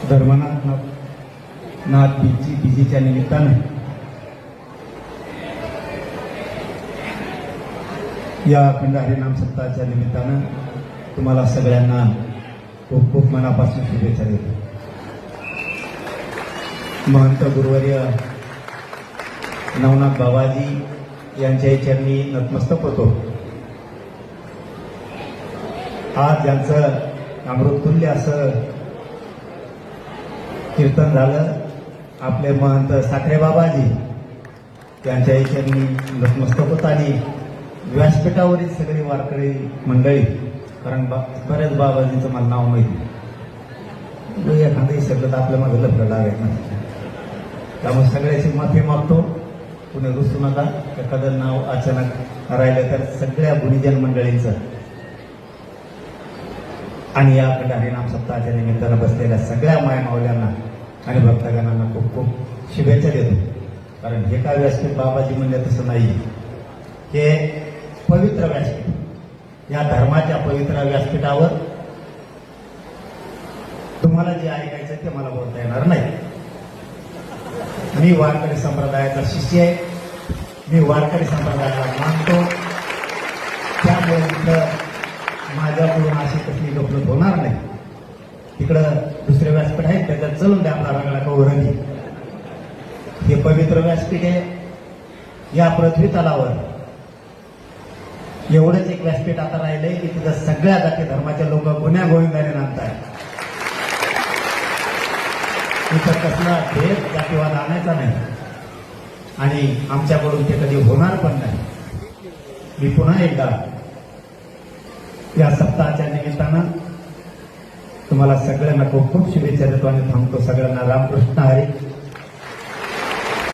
धर्मनाथ बीजीच्या निमित्तानं या अखंड हरिनाम सप्ताहाच्या निमित्तानं तुम्हाला सगळ्यांना खूप खूप मनापासून शुभेच्छा देतो. महंत गुरुवर्य नवनाथ बाबाजी यांच्या चरणी नतमस्तक होतो. आज ज्यांचं अमृततुल्य असं कीर्तन झालं, आपले महंत साखरे बाबाजी यांच्या चरणी नतमस्तक होत आणि व्यासपीठावरील सगळी वारकरी मंडळी, कारण बऱ्याच बाबाजींचं मला नाव माहिती, एखादंही सगळं तर आपल्या मागे लफडं लागायचं नाही. त्यामुळे सगळ्याची माफी मागतो. कुणी रुसू नका. एखादं नाव अचानक राहिलं तर सगळ्या गुणीजन मंडळींचं आणि या अखंड हरिनाम सप्ताहाच्या निमित्तानं बसलेल्या सगळ्या मायमावल्यांना आणि भक्तगणांना खूप खूप शुभेच्छा देतो. कारण हे काय व्यासपीठ बाबाजी म्हणले तसं नाही, हे पवित्र व्यासपीठ. या धर्माच्या पवित्र व्यासपीठावर तुम्हाला जे ऐकायचं ते मला बोलता येणार नाही. मी वारकरी संप्रदायाचा शिष्य आहे. मी वारकरी संप्रदायाला मानतो. त्यामुळे तिथं माझ्याकडून अशी कसली गफलत होणार नाही. तिकडं दुसरे व्यासपीठ आहे, त्याच्यात चलून द्या आपला रंगला कौरंगी. हे पवित्र व्यासपीठ आहे. या पृथ्वी तलावर एवढंच एक व्यासपीठ आता राहिलंय की तिथं सगळ्या जाती धर्माचे लोक गुन्ह्या गोविंदाने नांदतायत. तिथं कसला भेद जातीवाद आणायचा नाही आणि आमच्याकडून ते कधी होणार पण नाही. मी पुन्हा एकदा या सप्ताहाच्या निमित्तानं तुम्हाला सगळ्यांना खूप खूप शुभेच्छा देतो आणि थांबतो. सगळ्यांना रामकृष्ण हरी.